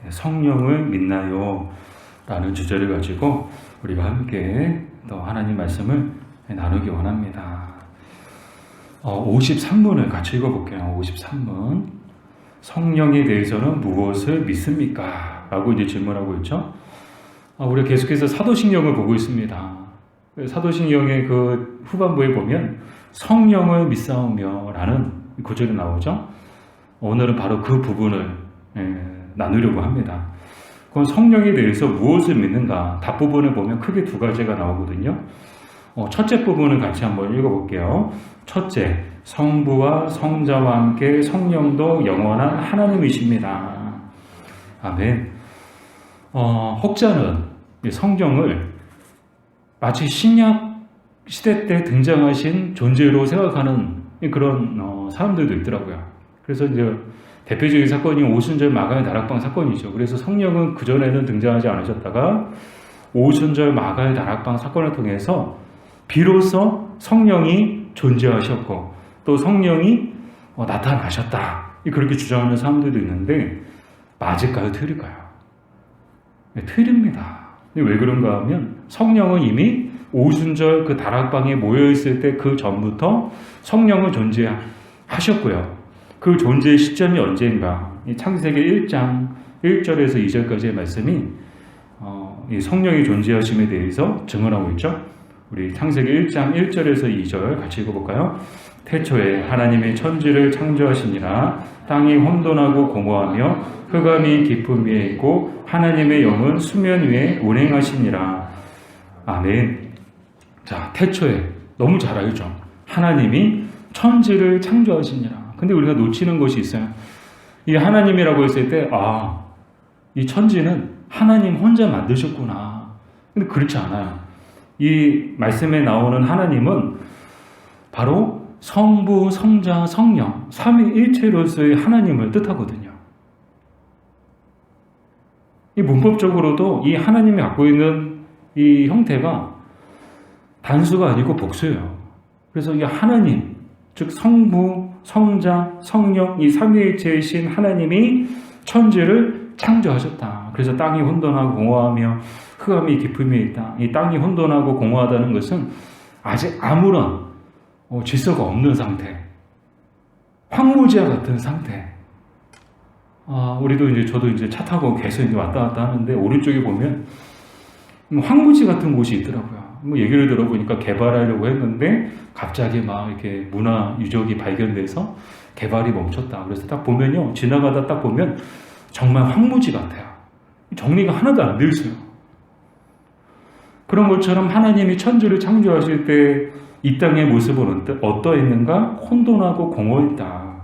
성령을 믿나요? 라는 주제를 가지고 우리가 함께 또 하나님 말씀을 나누기 원합니다. 53문을 같이 읽어볼게요. 53문. 성령에 대해서는 무엇을 믿습니까? 라고 이제 질문하고 있죠. 우리가 계속해서 사도신경을 보고 있습니다. 사도신경의 그 후반부에 보면 성령을 믿사오며 라는 구절이 나오죠. 오늘은 바로 그 부분을 나누려고 합니다. 그럼 성령에 대해서 무엇을 믿는가? 답 부분을 보면 크게 두 가지가 나오거든요. 첫째 부분을 같이 한번 읽어볼게요. 첫째, 성부와 성자와 함께 성령도 영원한 하나님이십니다. 아멘. 혹자는 성령을 마치 신약 시대 때 등장하신 존재로 생각하는 그런 사람들도 있더라고요. 그래서 이제 대표적인 사건이 오순절 마가의 다락방 사건이죠. 그래서 성령은 그전에는 등장하지 않으셨다가 오순절 마가의 다락방 사건을 통해서 비로소 성령이 존재하셨고 또 성령이 나타나셨다. 그렇게 주장하는 사람들도 있는데 맞을까요? 틀릴까요? 네, 틀립니다. 왜 그런가 하면 성령은 이미 오순절 그 다락방에 모여있을 때 그 전부터 성령은 존재하셨고요. 그 존재의 시점이 언제인가? 창세기 1장 1절에서 2절까지의 말씀이 이 성령이 존재하심에 대해서 증언하고 있죠. 우리 창세기 1장 1절에서 2절 같이 읽어볼까요? 태초에 하나님의 천지를 창조하시니라. 땅이 혼돈하고 공허하며 흑암이 깊음 위에 있고 하나님의 영은 수면 위에 운행하시니라. 아멘. 자, 태초에 너무 잘 알죠. 하나님이 천지를 창조하시니라. 근데 우리가 놓치는 것이 있어요. 이 하나님이라고 했을 때, 이 천지는 하나님 혼자 만드셨구나. 근데 그렇지 않아요. 이 말씀에 나오는 하나님은 바로 성부, 성자, 성령, 삼위일체로서의 하나님을 뜻하거든요. 이 문법적으로도 이 하나님이 갖고 있는 이 형태가 단수가 아니고 복수예요. 그래서 이 하나님, 즉 성부, 성자, 성령 이 삼위일체이신 하나님이 천지를 창조하셨다. 그래서 땅이 혼돈하고 공허하며 흑암이 깊음 위에 있다. 이 땅이 혼돈하고 공허하다는 것은 아직 아무런 질서가 없는 상태, 황무지와 같은 상태. 우리도 이제 저도 이제 차 타고 계속 이제 왔다 갔다 하는데 오른쪽에 보면 황무지 같은 곳이 있더라고요. 얘기를 들어보니까 개발하려고 했는데 갑자기 막 이렇게 문화 유적이 발견돼서 개발이 멈췄다. 그래서 딱 보면요, 지나가다 딱 보면 정말 황무지 같아요. 정리가 하나도 안 되어 있어요. 그런 것처럼 하나님이 천지를 창조하실 때 이 땅의 모습은 어떠했는가? 혼돈하고 공허했다.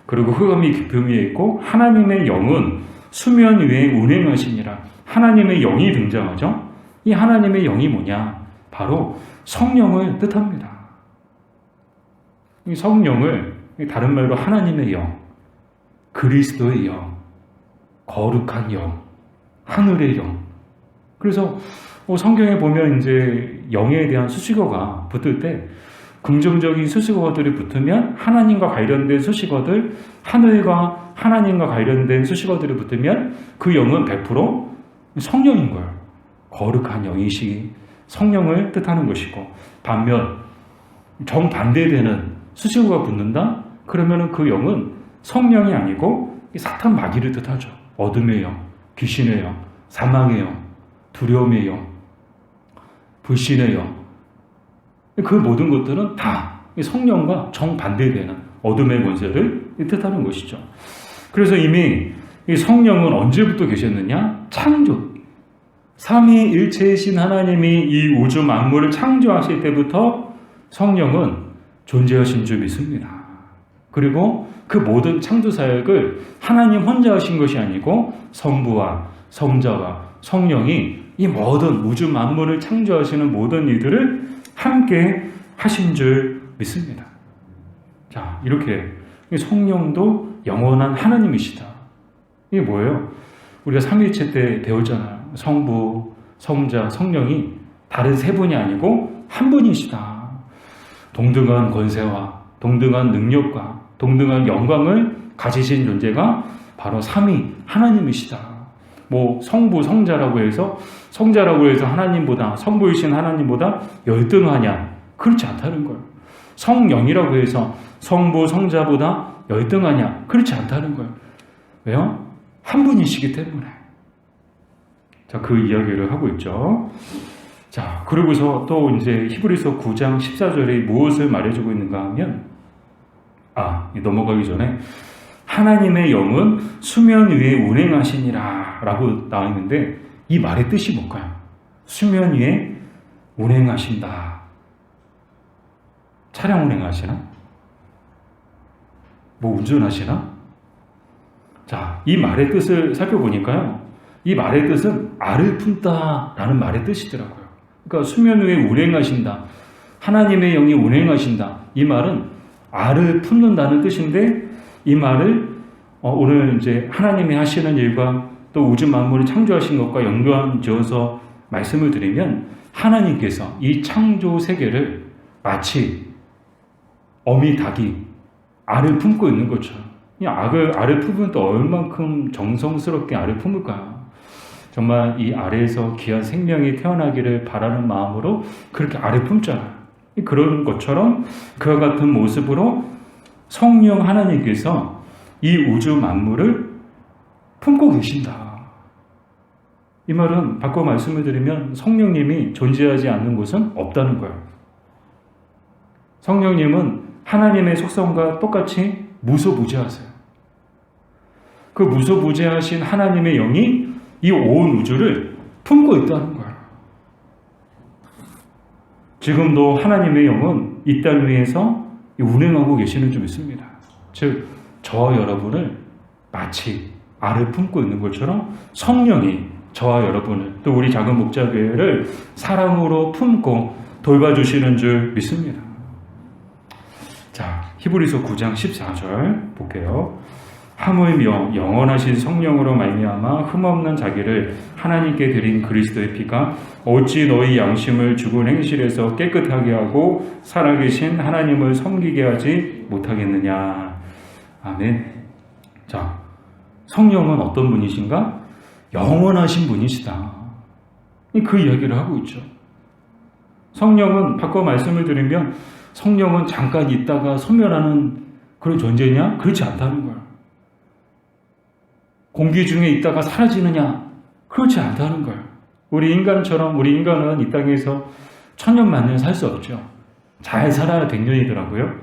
그리고 흑암이 깊음 위에 있고 하나님의 영은 수면 위에 운행하시니라. 하나님의 영이 등장하죠. 이 하나님의 영이 뭐냐? 바로 성령을 뜻합니다. 이 성령을 다른 말로 하나님의 영, 그리스도의 영, 거룩한 영, 하늘의 영. 그래서 성경에 보면 이제 영에 대한 수식어가 붙을 때 긍정적인 수식어들이 붙으면 하나님과 관련된 수식어들, 하늘과 하나님과 관련된 수식어들이 붙으면 그 영은 100% 성령인 거예요. 거룩한 영이시 성령을 뜻하는 것이고, 반면 정반대되는 수식어가 붙는다? 그러면 그 영은 성령이 아니고 사탄 마귀를 뜻하죠. 어둠의 영, 귀신의 영, 사망의 영, 두려움의 영, 불신의 영. 그 모든 것들은 다 성령과 정반대되는 어둠의 권세를 뜻하는 것이죠. 그래서 이미 이 성령은 언제부터 계셨느냐? 창조. 삼위일체이신 하나님이 이 우주 만물을 창조하실 때부터 성령은 존재하신 줄 믿습니다. 그리고 그 모든 창조 사역을 하나님 혼자 하신 것이 아니고 성부와 성자와 성령이 이 모든 우주 만물을 창조하시는 모든 일들을 함께 하신 줄 믿습니다. 자, 이렇게 성령도 영원한 하나님이시다. 이게 뭐예요? 우리가 삼위일체 때 배웠잖아요. 성부, 성자, 성령이 다른 세 분이 아니고 한 분이시다. 동등한 권세와 동등한 능력과 동등한 영광을 가지신 존재가 바로 삼위 하나님이시다. 뭐 성부 성자라고 해서 하나님보다, 성부이신 하나님보다 열등하냐? 그렇지 않다는 거예요. 성령이라고 해서 성부 성자보다 열등하냐? 그렇지 않다는 거예요. 왜요? 한 분이시기 때문에. 자, 그 이야기를 하고 있죠. 자, 그리고서 또 이제 히브리서 9장 14절에 무엇을 말해주고 있는가 하면, 넘어가기 전에 하나님의 영은 수면 위에 운행하시니라 라고 나와 있는데, 이 말의 뜻이 뭘까요? 수면 위에 운행하신다. 차량 운행하시나? 뭐 운전하시나? 자, 이 말의 뜻을 살펴보니까요, 이 말의 뜻은 알을 품다 라는 말의 뜻이더라고요. 그러니까 수면 위에 운행하신다, 하나님의 영이 운행하신다, 이 말은 알을 품는다는 뜻인데, 이 말을 오늘 이제 하나님이 하시는 일과 또 우주 만물을 창조하신 것과 연관 지어서 말씀을 드리면, 하나님께서 이 창조 세계를 마치 어미 닭이 알을 품고 있는 것처럼, 이 알을 품으면 또 얼만큼 정성스럽게 알을 품을까요? 정말 이 알에서 귀한 생명이 태어나기를 바라는 마음으로 그렇게 알을 품잖아요. 그런 것처럼 그와 같은 모습으로 성령 하나님께서 이 우주 만물을 품고 계신다. 이 말은 바꿔 말씀을 드리면 성령님이 존재하지 않는 곳은 없다는 거예요. 성령님은 하나님의 속성과 똑같이 무소부재하세요. 그 무소부재하신 하나님의 영이 이 온 우주를 품고 있다는 거예요. 지금도 하나님의 영은 이 땅 위에서 운행하고 계시는 줄 믿습니다. 즉, 저와 여러분을 마치 알을 품고 있는 것처럼 성령이 저와 여러분을, 또 우리 작은 목자교회를 사랑으로 품고 돌봐주시는 줄 믿습니다. 자, 히브리서 9장 14절 볼게요. 하물며 영원하신 성령으로 말미암아 흠없는 자기를 하나님께 드린 그리스도의 피가 어찌 너희 양심을 죽은 행실에서 깨끗하게 하고 살아계신 하나님을 섬기게 하지 못하겠느냐. 아멘. 자, 성령은 어떤 분이신가? 영원하신 분이시다. 그 이야기를 하고 있죠. 성령은 바꿔 말씀을 드리면, 성령은 잠깐 있다가 소멸하는 그런 존재냐? 그렇지 않다는 거예요. 공기 중에 있다가 사라지느냐? 그렇지 않다는 거예요. 우리 인간은 이 땅에서 천년 만년 살 수 없죠. 잘 살아야 100년이더라고요.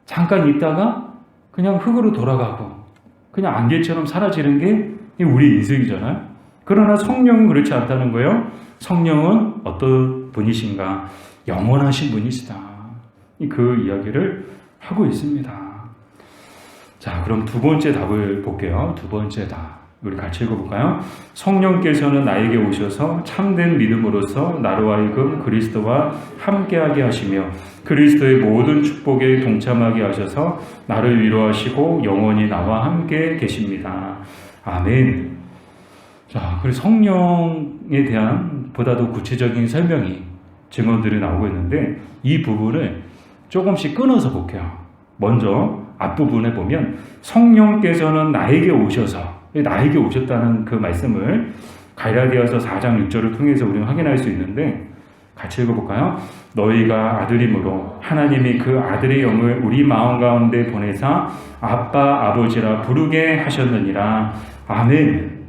잠깐 있다가 그냥 흙으로 돌아가고 그냥 안개처럼 사라지는 게 우리 인생이잖아요. 그러나 성령은 그렇지 않다는 거예요. 성령은 어떤 분이신가? 영원하신 분이시다. 그 이야기를 하고 있습니다. 자, 그럼 두 번째 답을 볼게요. 두 번째 답. 우리 같이 읽어볼까요? 성령께서는 나에게 오셔서 참된 믿음으로써 나로 하여금 그리스도와 함께하게 하시며 그리스도의 모든 축복에 동참하게 하셔서 나를 위로하시고 영원히 나와 함께 계십니다. 아멘. 자, 그리고 성령에 대한 보다 더 구체적인 설명이, 증언들이 나오고 있는데, 이 부분을 조금씩 끊어서 볼게요. 먼저 앞부분에 보면 성령께서는 나에게 오셨다는 그 말씀을 갈라디아서 4장 6절을 통해서 우리는 확인할 수 있는데, 같이 읽어볼까요? 너희가 아들이므로 하나님이 그 아들의 영을 우리 마음 가운데 보내사 아빠 아버지라 부르게 하셨느니라. 아멘.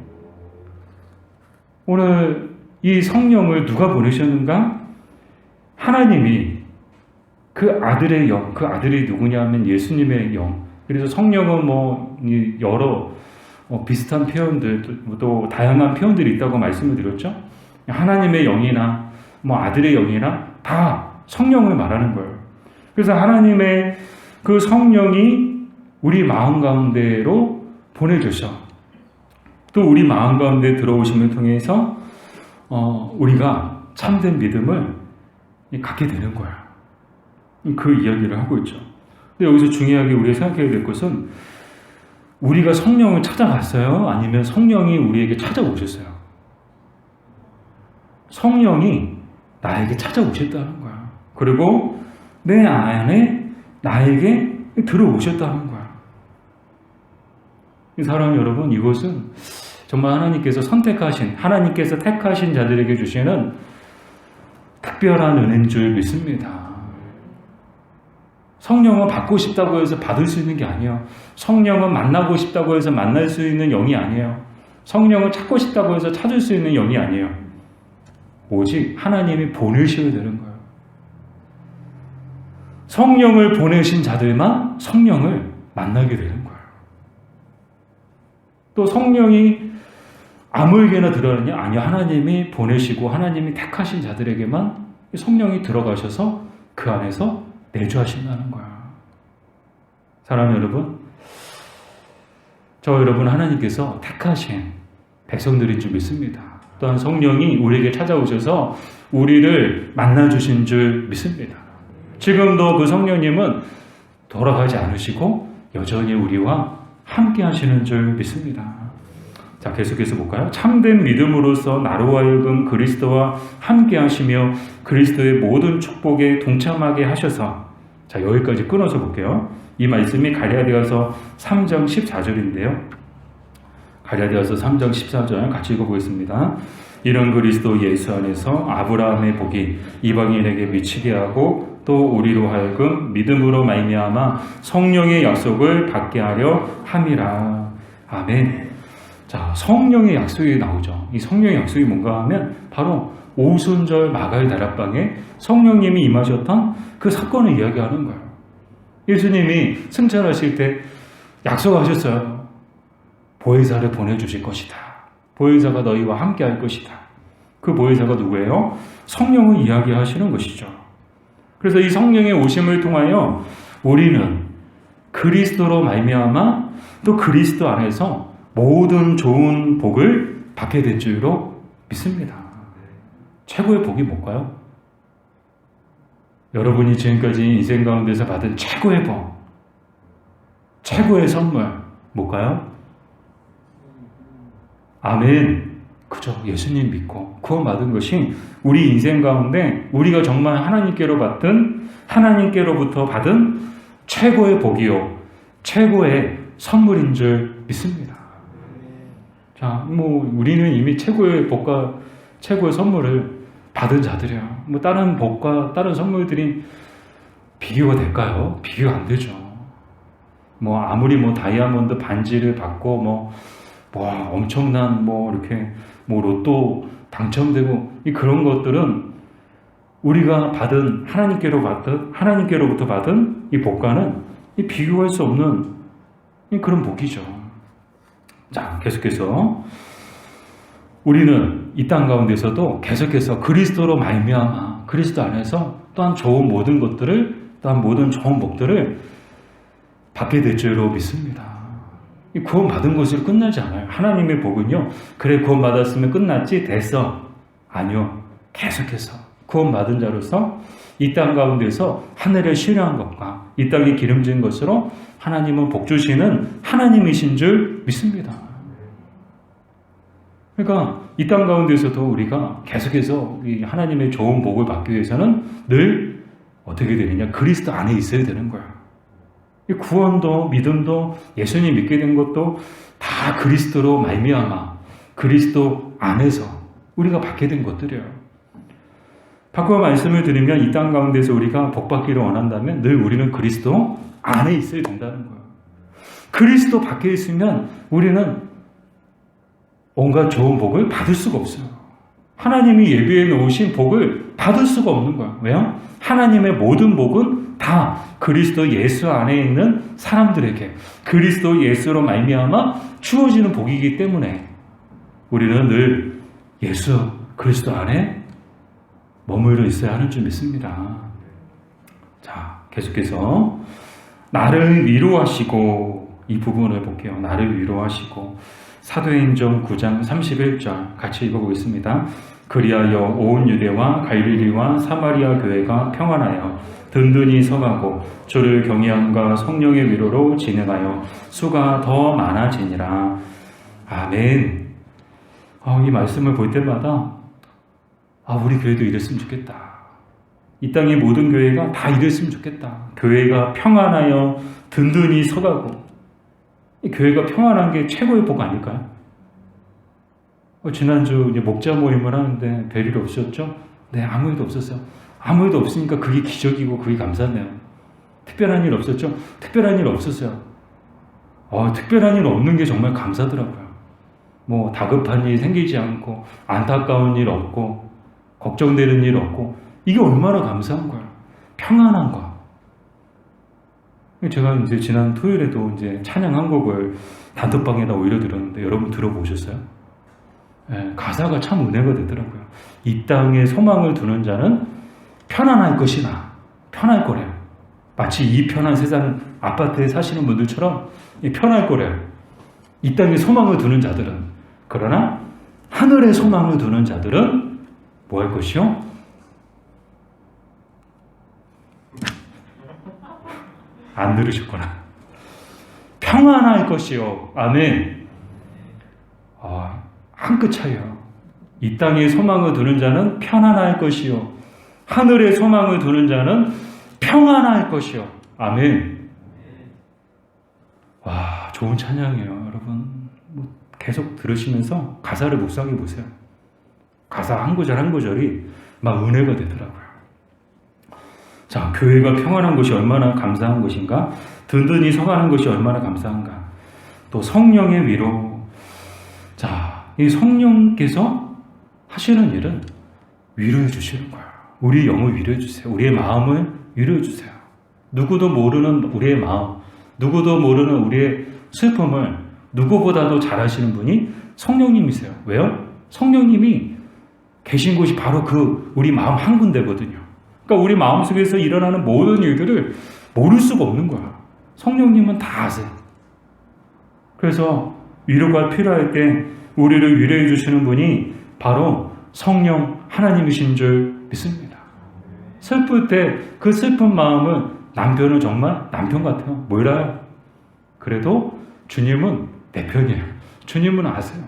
오늘 이 성령을 누가 보내셨는가? 하나님이 그 아들의 영, 그 아들이 누구냐 하면 예수님의 영. 그래서 성령은 여러 비슷한 표현들, 또 다양한 표현들이 있다고 말씀을 드렸죠. 하나님의 영이나 아들의 영이나 다 성령을 말하는 거예요. 그래서 하나님의 그 성령이 우리 마음 가운데로 보내주셔. 또 우리 마음 가운데 들어오심을 통해서 우리가 참된 믿음을 갖게 되는 거야. 그 이야기를 하고 있죠. 근데 여기서 중요하게 우리가 생각해야 될 것은, 우리가 성령을 찾아갔어요? 아니면 성령이 우리에게 찾아오셨어요? 성령이 나에게 찾아오셨다는 거야. 그리고 내 안에 나에게 들어오셨다는 거야. 사랑하는 여러분, 이것은 정말 하나님께서 선택하신, 하나님께서 택하신 자들에게 주시는 특별한 은혜인 줄 믿습니다. 성령은 받고 싶다고 해서 받을 수 있는 게 아니에요. 성령은 만나고 싶다고 해서 만날 수 있는 영이 아니에요. 성령을 찾고 싶다고 해서 찾을 수 있는 영이 아니에요. 오직 하나님이 보내셔야 되는 거예요. 성령을 보내신 자들만 성령을 만나게 되는 거예요. 또 성령이 아무에게나 들어가느냐? 아니요. 하나님이 보내시고 하나님이 택하신 자들에게만 성령이 들어가셔서 그 안에서 내주하신다는 거야. 사랑하는 여러분, 저 여러분 하나님께서 택하신 백성들인 줄 믿습니다. 또한 성령이 우리에게 찾아오셔서 우리를 만나주신 줄 믿습니다. 지금도 그 성령님은 돌아가지 않으시고 여전히 우리와 함께 하시는 줄 믿습니다. 자, 계속해서 볼까요? 참된 믿음으로써 나로 하여금 그리스도와 함께 하시며 그리스도의 모든 축복에 동참하게 하셔서, 자, 여기까지 끊어서 볼게요. 이 말씀이 갈라디아서 3장 14절인데요. 갈라디아서 3장 14절 같이 읽어보겠습니다. 이런 그리스도 예수 안에서 아브라함의 복이 이방인에게 미치게 하고 또 우리로 하여금 믿음으로 말미암아 성령의 약속을 받게 하려 함이라. 아멘. 자, 성령의 약속이 나오죠. 이 성령의 약속이 뭔가 하면 바로 오순절 마가의 다락방에 성령님이 임하셨던 그 사건을 이야기하는 거예요. 예수님이 승천하실 때 약속하셨어요. 보혜사를 보내주실 것이다. 보혜사가 너희와 함께 할 것이다. 그 보혜사가 누구예요? 성령을 이야기하시는 것이죠. 그래서 이 성령의 오심을 통하여 우리는 그리스도로 말미암아 또 그리스도 안에서 모든 좋은 복을 받게 된 줄로 믿습니다. 최고의 복이 뭘까요? 여러분이 지금까지 인생 가운데서 받은 최고의 복, 최고의 선물 뭘까요? 아멘. 그죠. 예수님 믿고 구원받은 것이 우리 인생 가운데 우리가 정말 하나님께로부터 받은 최고의 복이요, 최고의 선물인 줄 믿습니다. 자, 우리는 이미 최고의 복과 최고의 선물을 받은 자들이야. 다른 복과 다른 선물들이 비교가 될까요? 비교가 안 되죠. 아무리 다이아몬드 반지를 받고 엄청난 이렇게 로또 당첨되고 그런 것들은 우리가 받은 하나님께로부터 받은 이 복과는 비교할 수 없는 그런 복이죠. 자, 계속해서 우리는 이 땅 가운데서도 계속해서 그리스도로 말미암아 그리스도 안에서 또한 좋은 모든 것들을, 또한 모든 좋은 복들을 받게 될 줄로 믿습니다. 구원받은 것으로 끝나지 않아요. 하나님의 복은요, 그래 구원받았으면 끝났지 됐어. 아니요. 계속해서 구원받은 자로서 이 땅 가운데서 하늘을 신뢰한 것과 이 땅이 기름진 것으로 하나님은 복 주시는 하나님이신 줄 믿습니다. 그러니까 이 땅 가운데서도 우리가 계속해서 이 하나님의 좋은 복을 받기 위해서는 늘 어떻게 되느냐? 그리스도 안에 있어야 되는 거야. 구원도 믿음도 예수님 믿게 된 것도 다 그리스도로 말미암아 그리스도 안에서 우리가 받게 된 것들이에요. 바꿔 말씀을 드리면 이 땅 가운데서 우리가 복 받기를 원한다면 늘 우리는 그리스도 안에 있어야 된다는 거예요. 그리스도 밖에 있으면 우리는 온갖 좋은 복을 받을 수가 없어요. 하나님이 예비해 놓으신 복을 받을 수가 없는 거예요. 왜요? 하나님의 모든 복은 다 그리스도 예수 안에 있는 사람들에게 그리스도 예수로 말미암아 주어지는 복이기 때문에 우리는 늘 예수 그리스도 안에 머물러 있어야 하는 줄 믿습니다. 자, 계속해서 나를 위로하시고, 이 부분을 볼게요. 나를 위로하시고, 사도행전 9장 31절 같이 읽어보겠습니다. 그리하여 온 유대와 갈릴리와 사마리아 교회가 평안하여 든든히 서가고 주를 경외함과 성령의 위로로 진행하여 수가 더 많아지니라. 아멘. 이 말씀을 볼 때마다 우리 교회도 이랬으면 좋겠다. 이 땅의 모든 교회가 다 이랬으면 좋겠다. 교회가 평안하여 든든히 서가고 이 교회가 평안한 게 최고의 복 아닐까요? 지난주 이제 목자 모임을 하는데 별일 없으셨죠? 네, 아무 일도 없었어요. 아무 일도 없으니까 그게 기적이고 그게 감사네요. 특별한 일 없었죠? 특별한 일 없었어요. 특별한 일 없는 게 정말 감사더라고요. 뭐 다급한 일 생기지 않고 안타까운 일 없고 걱정되는 일 없고 이게 얼마나 감사한 거야. 평안한 거야. 제가 이제 지난 토요일에도 이제 찬양 한 곡을 단톡방에다 올려드렸는데 여러분 들어보셨어요? 네, 가사가 참 은혜가 되더라고요. 이 땅에 소망을 두는 자는 편안할 것이나 편할 거래요. 마치 이 편한 세상 아파트에 사시는 분들처럼 편할 거래요. 이 땅에 소망을 두는 자들은. 그러나 하늘에 소망을 두는 자들은 뭐 할 것이요? 안 들으셨구나. 평안할 것이요. 아멘. 한 끗 차이요. 이 땅에 소망을 두는 자는 편안할 것이요. 하늘에 소망을 두는 자는 평안할 것이요. 아멘. 와, 좋은 찬양이에요, 여러분. 계속 들으시면서 가사를 묵상해 보세요. 가사 한 구절 한 구절이 막 은혜가 되더라고요. 자, 교회가 평안한 것이 얼마나 감사한 것인가? 든든히 서가는 것이 얼마나 감사한가? 또 성령의 위로. 자, 이 성령께서 하시는 일은 위로해 주시는 거예요. 우리 영을 위로해 주세요. 우리의 마음을 위로해 주세요. 누구도 모르는 우리의 마음, 누구도 모르는 우리의 슬픔을 누구보다도 잘 아시는 분이 성령님이세요. 왜요? 성령님이 계신 곳이 바로 그 우리 마음 한 군데거든요. 그러니까 우리 마음속에서 일어나는 모든 일들을 모를 수가 없는 거야. 성령님은 다 아세요. 그래서 위로가 필요할 때 우리를 위로해 주시는 분이 바로 성령 하나님이신 줄 믿습니다. 슬플 때 그 슬픈 마음은 남편은 정말 남편 같아요. 몰라요. 그래도 주님은 내 편이에요. 주님은 아세요.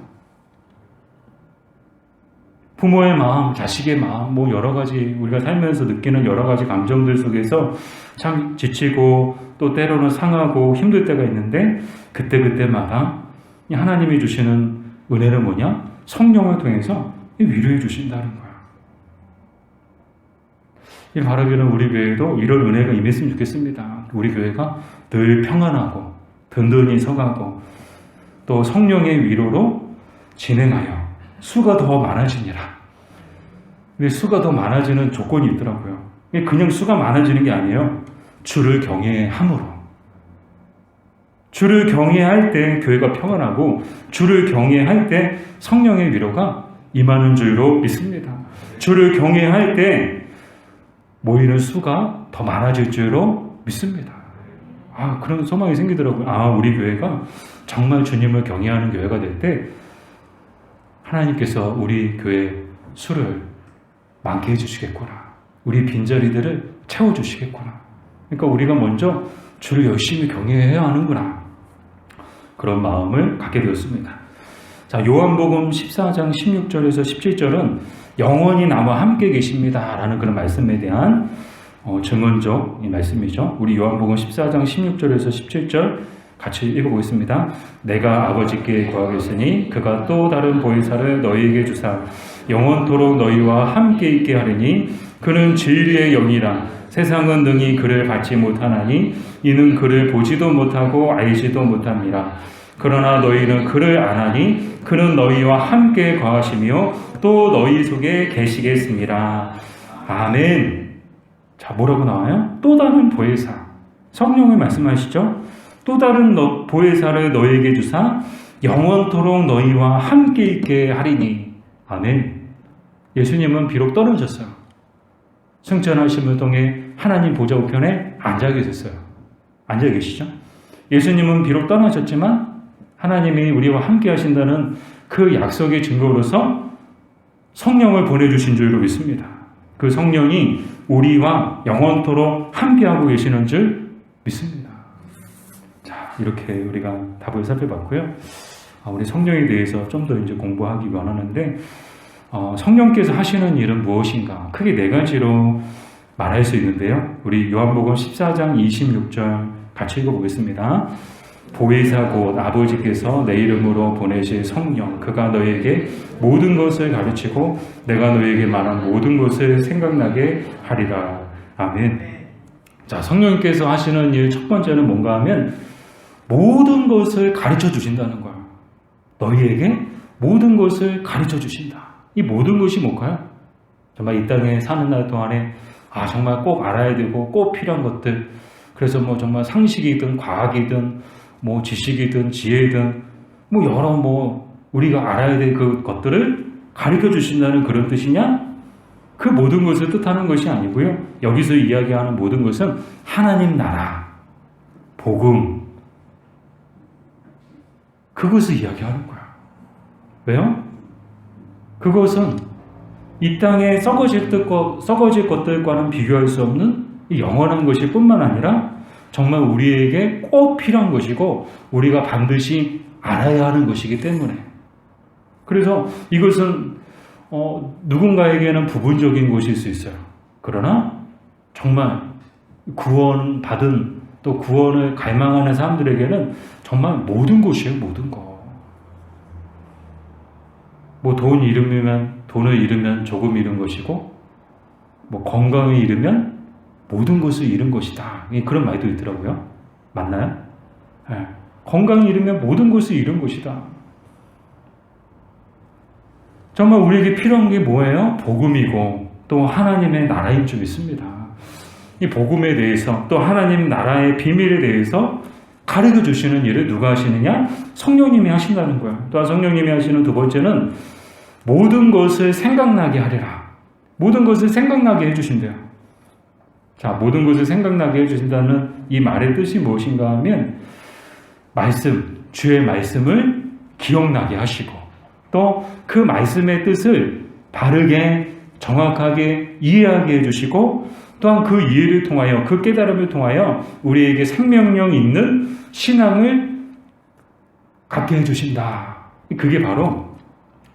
부모의 마음, 자식의 마음, 뭐 여러 가지 우리가 살면서 느끼는 여러 가지 감정들 속에서 참 지치고 또 때로는 상하고 힘들 때가 있는데 그때마다 하나님이 주시는 은혜는 뭐냐? 성령을 통해서 위로해 주신다는 거야. 이 바라기는 우리 교회도 이런 은혜가 임했으면 좋겠습니다. 우리 교회가 늘 평안하고 든든히 서가고 또 성령의 위로로 진행하여 수가 더 많아지니라. 근데 수가 더 많아지는 조건이 있더라고요. 그냥 수가 많아지는 게 아니에요. 주를 경외함으로. 주를 경외할 때 교회가 평안하고 주를 경외할 때 성령의 위로가 임하는 줄로 믿습니다. 주를 경외할 때 모이는 수가 더 많아질 줄로 믿습니다. 그런 소망이 생기더라고요. 우리 교회가 정말 주님을 경외하는 교회가 될 때 하나님께서 우리 교회 수를 많게 해주시겠구나. 우리 빈자리들을 채워주시겠구나. 그러니까 우리가 먼저 주를 열심히 경외해야 하는구나. 그런 마음을 갖게 되었습니다. 자, 요한복음 14장 16절에서 17절은 영원히 나와 함께 계십니다 라는 그런 말씀에 대한 증언적 말씀이죠. 우리 요한복음 14장 16절에서 17절 같이 읽어보겠습니다. 내가 아버지께 구하겠으니 그가 또 다른 보혜사를 너희에게 주사 영원토록 너희와 함께 있게 하리니 그는 진리의 영이라. 세상은 능히 그를 받지 못하나니 이는 그를 보지도 못하고 알지도 못합니다. 그러나 너희는 그를 아나니 그는 너희와 함께 거하시며 또 너희 속에 계시겠습니다. 아멘. 자, 뭐라고 나와요? 또 다른 보혜사. 성령을 말씀하시죠? 또 다른 보혜사를 너희에게 주사 영원토록 너희와 함께 있게 하리니. 아멘. 예수님은 비록 떨어졌어요. 승천하심을 통해 하나님 보좌 우편에 앉아 계셨어요. 앉아 계시죠? 예수님은 비록 떠나셨지만 하나님이 우리와 함께 하신다는 그 약속의 증거로서 성령을 보내주신 줄로 믿습니다. 그 성령이 우리와 영원토록 함께하고 계시는 줄 믿습니다. 자, 이렇게 우리가 답을 살펴봤고요. 우리 성령에 대해서 좀 더 이제 공부하기 원하는데, 성령께서 하시는 일은 무엇인가? 크게 네 가지로 말할 수 있는데요. 우리 요한복음 14장 26절 같이 읽어보겠습니다. 보혜사 곧 아버지께서 내 이름으로 보내실 성령, 그가 너에게 모든 것을 가르치고 내가 너에게 말한 모든 것을 생각나게 하리라. 아멘. 자, 성령님께서 하시는 일 첫 번째는 뭔가 하면 모든 것을 가르쳐 주신다는 거야. 너희에게 모든 것을 가르쳐 주신다. 이 모든 것이 뭘까요? 정말 이 땅에 사는 날 동안에 정말 꼭 알아야 되고 꼭 필요한 것들, 그래서 뭐 정말 상식이든 과학이든 뭐 지식이든 지혜든 뭐 여러 우리가 알아야 될 그 것들을 가르쳐 주신다는 그런 뜻이냐? 그 모든 것을 뜻하는 것이 아니고요. 여기서 이야기하는 모든 것은 하나님 나라, 복음, 그것을 이야기하는 거야. 왜요? 그것은 이 땅에 썩어질 것들과는 비교할 수 없는 영원한 것일 뿐만 아니라 정말 우리에게 꼭 필요한 것이고 우리가 반드시 알아야 하는 것이기 때문에, 그래서 이것은 누군가에게는 부분적인 것일 수 있어요. 그러나 정말 구원받은 또 구원을 갈망하는 사람들에게는 정말 모든 것이에요. 모든 것. 돈을 잃으면 조금 잃은 것이고, 건강을 잃으면 모든 것을 잃은 것이다. 그런 말도 있더라고요. 맞나요? 네. 건강을 잃으면 모든 것을 잃은 것이다. 정말 우리에게 필요한 게 뭐예요? 복음이고 또 하나님의 나라인 줄 믿습니다. 이 복음에 대해서 또 하나님 나라의 비밀에 대해서 가르쳐 주시는 일을 누가 하시느냐? 성령님이 하신다는 거예요. 또한 성령님이 하시는 두 번째는 모든 것을 생각나게 하리라. 모든 것을 생각나게 해주신대요. 자, 모든 것을 생각나게 해주신다는 이 말의 뜻이 무엇인가 하면 주의 말씀을 기억나게 하시고 또 그 말씀의 뜻을 바르게 정확하게 이해하게 해주시고 또한 그 이해를 통하여 그 깨달음을 통하여 우리에게 생명력 있는 신앙을 갖게 해주신다. 그게 바로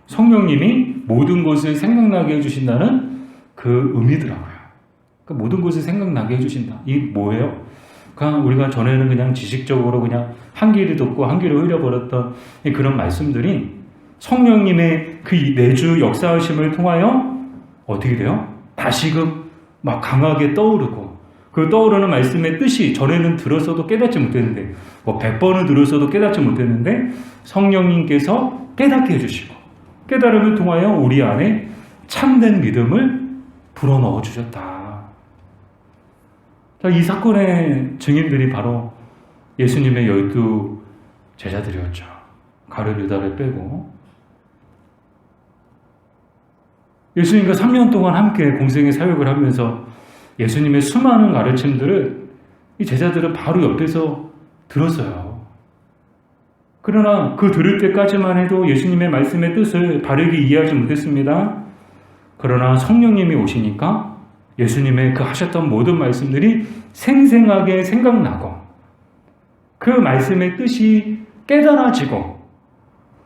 성령님이 모든 것을 생각나게 해주신다는 그 의미더라고요. 그러니까 모든 것을 생각나게 해주신다. 이 뭐예요? 그냥 우리가 전에는 그냥 지식적으로 그냥 한 귀를 듣고 한 귀를 흘려버렸던 그런 말씀들이 성령님의 그 내주 역사하심을 통하여 어떻게 돼요? 다시금 막 강하게 떠오르고, 그 떠오르는 말씀의 뜻이 전에는 들었어도 깨닫지 못했는데 100번을 들었어도 깨닫지 못했는데 성령님께서 깨닫게 해주시고 깨달음을 통하여 우리 안에 참된 믿음을 불어넣어 주셨다. 자, 이 사건의 증인들이 바로 예수님의 12 제자들이었죠. 가룟 유다를 빼고. 예수님과 3년 동안 함께 공생의 사역을 하면서 예수님의 수많은 가르침들을 이 제자들은 바로 옆에서 들었어요. 그러나 그 들을 때까지만 해도 예수님의 말씀의 뜻을 바르게 이해하지 못했습니다. 그러나 성령님이 오시니까 예수님의 그 하셨던 모든 말씀들이 생생하게 생각나고 그 말씀의 뜻이 깨달아지고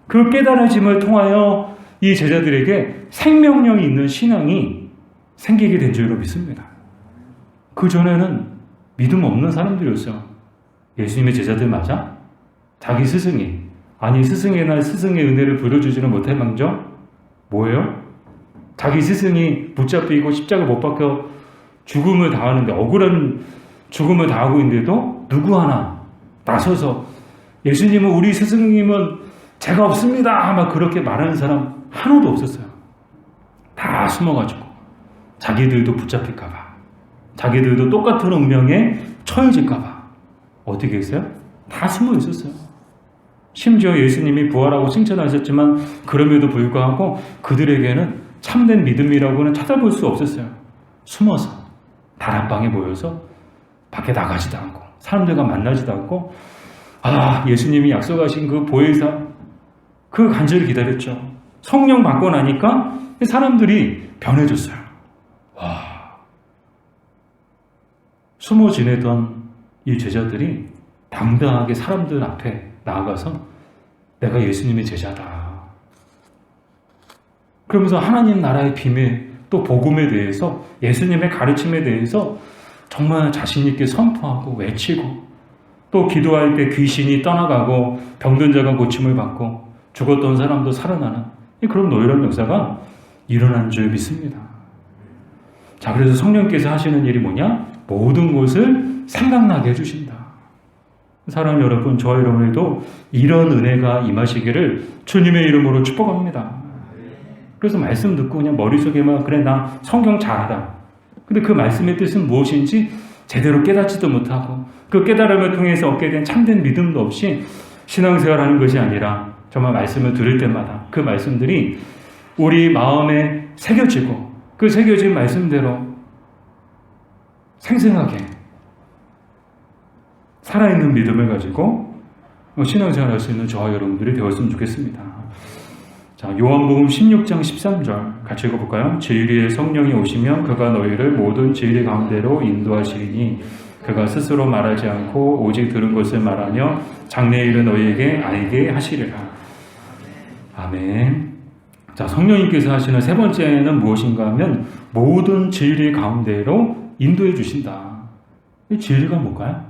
그 깨달아짐을 통하여 이 제자들에게 생명력이 있는 신앙이 생기게 된 줄로 믿습니다. 그전에는 믿음 없는 사람들이었어요. 예수님의 제자들 맞아? 자기 스승이, 아니 스승의 날 스승의 은혜를 부려주지는 못할 망정? 뭐예요? 자기 스승이 붙잡히고 십자가 못 박혀 죽음을 당하는데, 억울한 죽음을 당하고 있는데도 누구 하나 나서서 예수님은, 우리 스승님은 죄가 없습니다 막 그렇게 말하는 사람 하나도 없었어요. 다 숨어가지고 자기들도 붙잡힐까봐, 자기들도 똑같은 운명에 처해질까봐 어떻게 했어요? 다 숨어 있었어요. 심지어 예수님이 부활하고 칭찬하셨지만 그럼에도 불구하고 그들에게는 참된 믿음이라고는 찾아볼 수 없었어요. 숨어서 다락방에 모여서 밖에 나가지도 않고 사람들과 만나지도 않고 예수님이 약속하신 그 보혜사 그 간절히 기다렸죠. 성령 받고 나니까 사람들이 변해졌어요. 숨어 지내던 이 제자들이 당당하게 사람들 앞에 나아가서 내가 예수님의 제자다. 그러면서 하나님 나라의 비밀, 또 복음에 대해서, 예수님의 가르침에 대해서 정말 자신 있게 선포하고 외치고 또 기도할 때 귀신이 떠나가고 병든 자가 고침을 받고 죽었던 사람도 살아나는 그런 노열한 역사가 일어난 줄 믿습니다. 자, 그래서 성령께서 하시는 일이 뭐냐? 모든 것을 생각나게 해주신다. 사랑하는 여러분, 저와 여러분에도 이런 은혜가 임하시기를 주님의 이름으로 축복합니다. 그래서 말씀 듣고 그냥 머릿속에만 그래 나 성경 잘 알아. 근데 그 말씀의 뜻은 무엇인지 제대로 깨닫지도 못하고 그 깨달음을 통해서 얻게 된 참된 믿음도 없이 신앙생활하는 것이 아니라 정말 말씀을 들을 때마다 그 말씀들이 우리 마음에 새겨지고 그 새겨진 말씀대로 생생하게 살아있는 믿음을 가지고 신앙생활할 수 있는 저와 여러분들이 되었으면 좋겠습니다. 자, 요한복음 16장 13절 같이 읽어볼까요? 진리의 성령이 오시면 그가 너희를 모든 진리 가운데로 인도하시리니 그가 스스로 말하지 않고 오직 들은 것을 말하며 장래 일을 너희에게 알게 하시리라. 아멘. 자, 성령님께서 하시는 세 번째는 무엇인가 하면 모든 진리 가운데로 인도해 주신다. 이 진리가 뭘까요?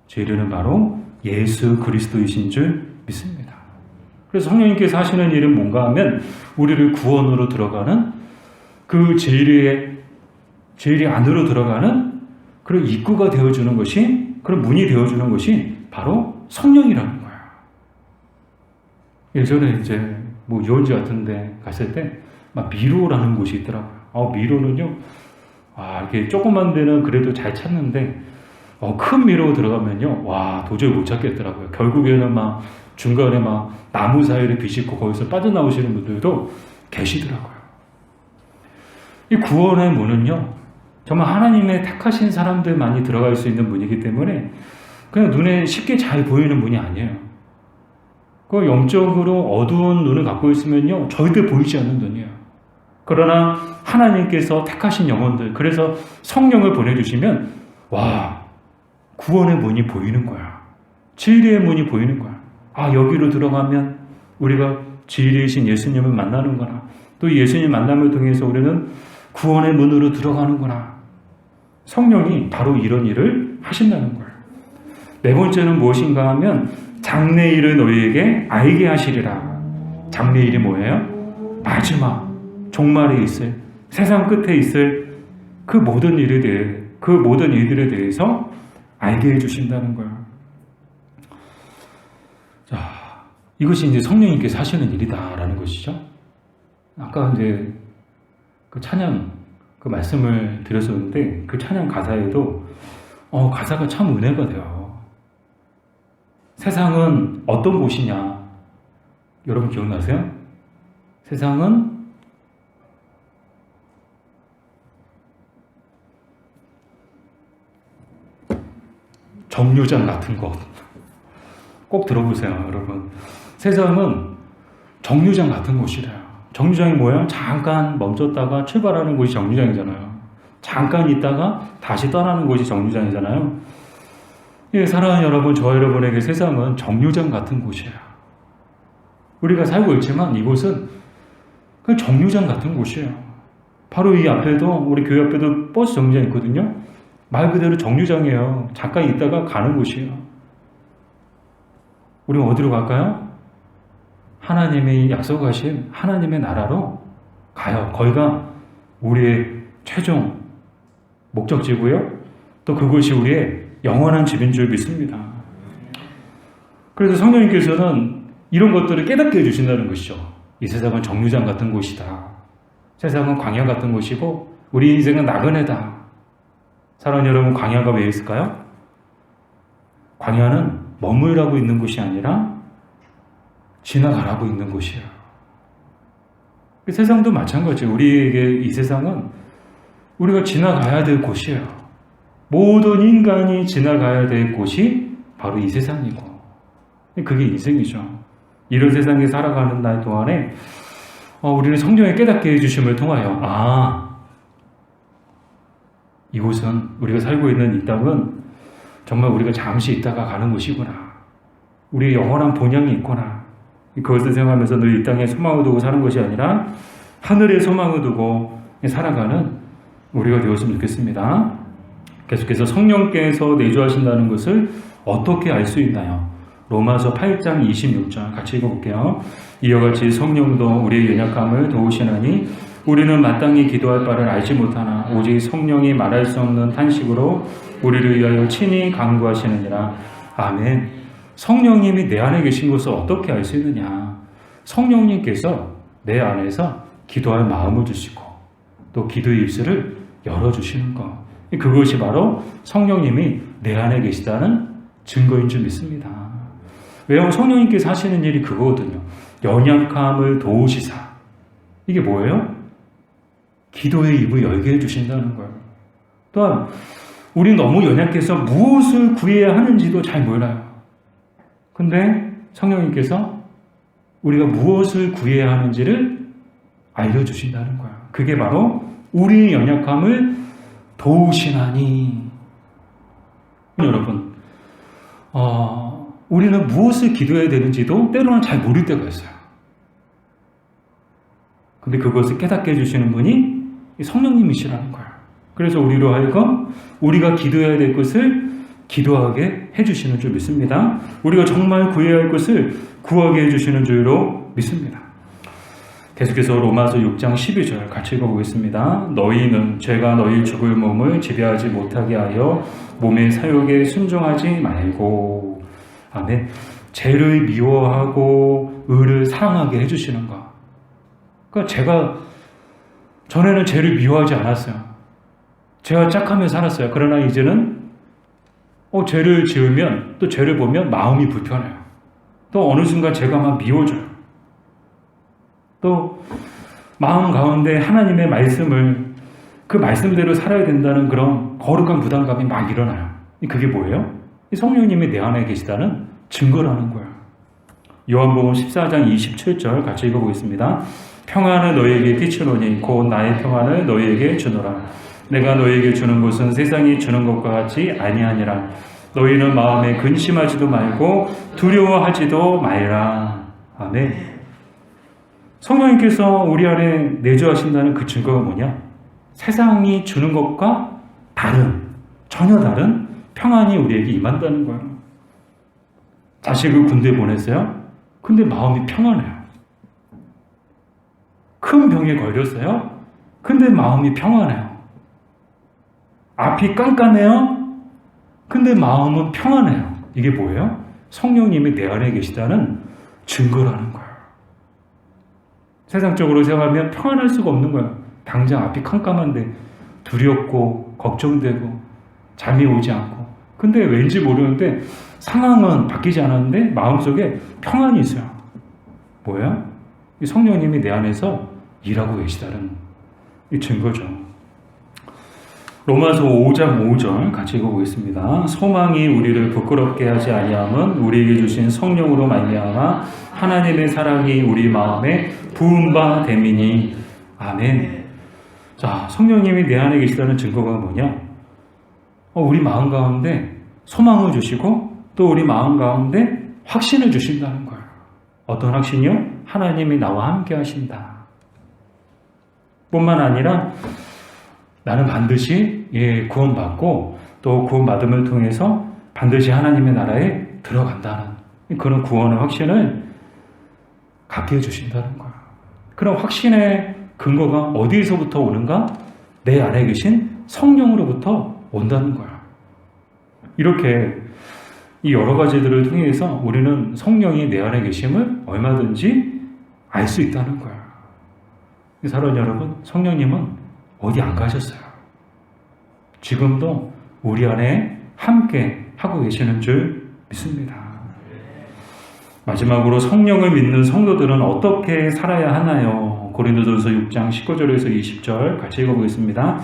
진리는 바로 예수 그리스도이신 줄 믿습니다. 그래서 성령님께서 하시는 일은 뭔가 하면 우리를 구원으로 들어가는 그 진리 안으로 들어가는 그런 입구가 되어주는 것이, 그런 문이 되어주는 것이 바로 성령이라는 거야. 예전에 이제 뭐 유원지 같은 데 갔을 때 막 미로라는 곳이 있더라고요. 미로는요, 이렇게 조그만 데는 그래도 잘 찾는데 큰 미로 들어가면요, 도저히 못 찾겠더라고요. 결국에는 막 중간에 막 나무 사이를 비집고 거기서 빠져나오시는 분들도 계시더라고요. 이 구원의 문은요, 정말 하나님의 택하신 사람들만이 들어갈 수 있는 문이기 때문에 그냥 눈에 쉽게 잘 보이는 문이 아니에요. 그 영적으로 어두운 눈을 갖고 있으면요, 절대 보이지 않는 눈이에요. 그러나 하나님께서 택하신 영혼들, 그래서 성령을 보내주시면 구원의 문이 보이는 거야. 진리의 문이 보이는 거야. 여기로 들어가면 우리가 진리이신 예수님을 만나는구나. 또 예수님 만남을 통해서 우리는 구원의 문으로 들어가는구나. 성령이 바로 이런 일을 하신다는 거예요. 네 번째는 무엇인가 하면 장래일을 너희에게 알게 하시리라. 장래일이 뭐예요? 마지막 종말에 있을, 세상 끝에 있을 그 모든 일들에 대해서 알게 해주신다는 거예요. 자, 이것이 이제 성령님께서 하시는 일이다라는 것이죠. 아까 이제 그 찬양, 그 말씀을 드렸었는데 그 찬양 가사에도 가사가 참 은혜가 돼요. 세상은 어떤 곳이냐? 여러분 기억나세요? 세상은 정류장 같은 곳. 꼭 들어보세요, 여러분. 세상은 정류장 같은 곳이래요. 정류장이 뭐예요? 잠깐 멈췄다가 출발하는 곳이 정류장이잖아요. 잠깐 있다가 다시 떠나는 곳이 정류장이잖아요. 사랑하는 여러분, 저 여러분에게 세상은 정류장 같은 곳이에요. 우리가 살고 있지만 이곳은 그 정류장 같은 곳이에요. 바로 이 앞에도, 우리 교회 앞에도 버스 정류장 있거든요. 말 그대로 정류장이에요. 잠깐 있다가 가는 곳이에요. 우리는 어디로 갈까요? 하나님이 약속하신 하나님의 나라로 가요. 거기가 우리의 최종 목적지고요. 또 그곳이 우리의 영원한 집인 줄 믿습니다. 그래서 성령님께서는 이런 것들을 깨닫게 해주신다는 것이죠. 이 세상은 정류장 같은 곳이다. 세상은 광야 같은 곳이고 우리 인생은 나그네다. 사랑하는 여러분, 광야가 왜 있을까요? 광야는 머물라고 있는 곳이 아니라 지나가라고 있는 곳이에요. 세상도 마찬가지예요. 우리에게 이 세상은 우리가 지나가야 될 곳이에요. 모든 인간이 지나가야 될 곳이 바로 이 세상이고, 그게 인생이죠. 이런 세상에 살아가는 날 동안에 우리는 성령의 깨닫게 해주심을 통하여 이곳은, 우리가 살고 있는 이 땅은 정말 우리가 잠시 있다가 가는 곳이구나. 우리의 영원한 본향이 있구나. 그것을 생각하면서 늘 이 땅에 소망을 두고 사는 것이 아니라 하늘에 소망을 두고 살아가는 우리가 되었으면 좋겠습니다. 계속해서 성령께서 내주하신다는 것을 어떻게 알 수 있나요? 로마서 8장 26절 같이 읽어볼게요. 이와 같이 성령도 우리의 연약함을 도우시나니 우리는 마땅히 기도할 바를 알지 못하나 오직 성령이 말할 수 없는 탄식으로 우리를 위하여 친히 간구하시느니라. 아멘. 성령님이 내 안에 계신 것을 어떻게 알 수 있느냐? 성령님께서 내 안에서 기도할 마음을 주시고 또 기도의 입술을 열어주시는 것. 그것이 바로 성령님이 내 안에 계시다는 증거인 줄 믿습니다. 왜냐하면 성령님께서 하시는 일이 그거거든요. 연약함을 도우시사. 이게 뭐예요? 기도의 입을 열게 해주신다는 거예요. 또한 우리 너무 연약해서 무엇을 구해야 하는지도 잘 몰라요. 근데 성령님께서 우리가 무엇을 구해야 하는지를 알려주신다는 거예요. 그게 바로 우리의 연약함을 도우시나니. 여러분, 우리는 무엇을 기도해야 되는지도 때로는 잘 모를 때가 있어요. 근데 그것을 깨닫게 해주시는 분이 성령님이시라는 거예요. 그래서 우리로 하여금 우리가 기도해야 될 것을 기도하게 해주시는 줄 믿습니다. 우리가 정말 구해야 할 것을 구하게 해주시는 줄로 믿습니다. 계속해서 로마서 6장 12절 같이 읽어보겠습니다. 너희는 죄가 너희 죽을 몸을 지배하지 못하게 하여 몸의 사욕에 순종하지 말고. 아멘. 죄를 미워하고 의를 사랑하게 해주시는 것. 그러니까 제가 전에는 죄를 미워하지 않았어요. 죄와 짝하며 살았어요. 그러나 이제는 죄를 지으면 또 죄를 보면 마음이 불편해요. 또 어느 순간 죄가 막 미워져요. 또 마음 가운데 하나님의 말씀을 그 말씀대로 살아야 된다는 그런 거룩한 부담감이 막 일어나요. 그게 뭐예요? 성령님이 내 안에 계시다는 증거라는 거예요. 요한복음 14장 27절 같이 읽어보겠습니다. 평안을 너희에게 끼치노니 곧 나의 평안을 너희에게 주노라. 내가 너희에게 주는 것은 세상이 주는 것과 같이 아니하니라. 너희는 마음에 근심하지도 말고 두려워하지도 말라. 아멘. 성령님께서 우리 안에 내주하신다는 그 증거가 뭐냐? 세상이 주는 것과 전혀 다른 평안이 우리에게 임한다는 거예요. 자식을 군대 보냈어요? 근데 마음이 평안해요. 큰 병에 걸렸어요? 근데 마음이 평안해요. 앞이 깜깜해요? 근데 마음은 평안해요. 이게 뭐예요? 성령님이 내 안에 계시다는 증거라는 거예요. 세상적으로 생각하면 평안할 수가 없는 거예요. 당장 앞이 깜깜한데 두렵고 걱정되고 잠이 오지 않고. 근데 왠지 모르는데 상황은 바뀌지 않았는데 마음속에 평안이 있어요. 뭐야? 성령님이 내 안에서 일하고 계시다는 이 증거죠. 로마서 5장 5절 같이 읽어보겠습니다. 소망이 우리를 부끄럽게 하지 아니함은 우리에게 주신 성령으로 말미암아 하나님의 사랑이 우리 마음에 부은 바 됨이니. 아멘. 자, 성령님이 내 안에 계시다는 증거가 뭐냐? 우리 마음 가운데 소망을 주시고 또 우리 마음 가운데 확신을 주신다는 거예요. 어떤 확신이요? 하나님이 나와 함께 하신다. 뿐만 아니라 나는 반드시 구원받고 또 구원받음을 통해서 반드시 하나님의 나라에 들어간다는 그런 구원의 확신을 갖게 해주신다는 거예요. 그런 확신의 근거가 어디에서부터 오는가? 내 안에 계신 성령으로부터 온다는 거예요. 이렇게 이 여러 가지들을 통해서 우리는 성령이 내 안에 계심을 얼마든지 알 수 있다는 거예요. 사랑하는 여러분, 성령님은 어디 안 가셨어요. 지금도 우리 안에 함께 하고 계시는 줄 믿습니다. 마지막으로 성령을 믿는 성도들은 어떻게 살아야 하나요? 고린도전서 6장 19절에서 20절 같이 읽어보겠습니다.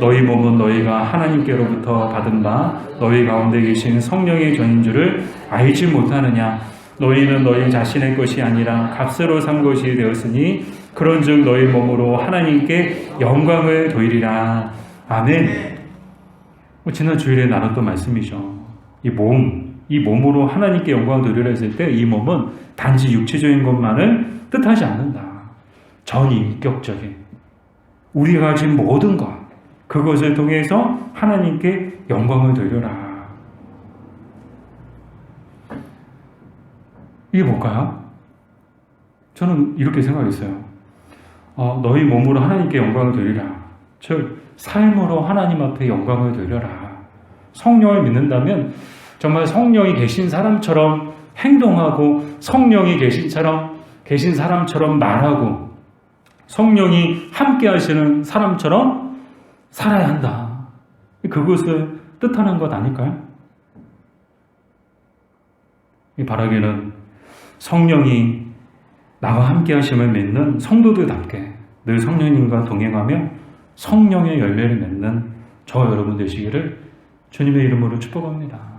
너희 몸은 너희가 하나님께로부터 받은 바 너희 가운데 계신 성령의 전인 줄을 알지 못하느냐? 너희는 너희 자신의 것이 아니라 값으로 산 것이 되었으니 그런즉 너희 몸으로 하나님께 영광을 돌리라. 아멘. 지난 주일에 나눴던 말씀이죠. 이 몸으로 하나님께 영광을 돌리라 했을 때 이 몸은 단지 육체적인 것만을 뜻하지 않는다. 전인격적인 우리가 가진 모든 것, 그것을 통해서 하나님께 영광을 돌려라. 이게 뭘까요? 저는 이렇게 생각했어요. 너희 몸으로 하나님께 영광을 돌리라. 즉 삶으로 하나님 앞에 영광을 돌려라. 성령을 믿는다면 정말 성령이 계신 사람처럼 행동하고 성령이 계신 사람처럼 말하고 성령이 함께 하시는 사람처럼 살아야 한다. 그것을 뜻하는 것 아닐까요? 이 바라기는 성령이 나와 함께 하심을 믿는 성도들답게 늘 성령님과 동행하며 성령의 열매를 맺는 저와 여러분 되시기를 주님의 이름으로 축복합니다.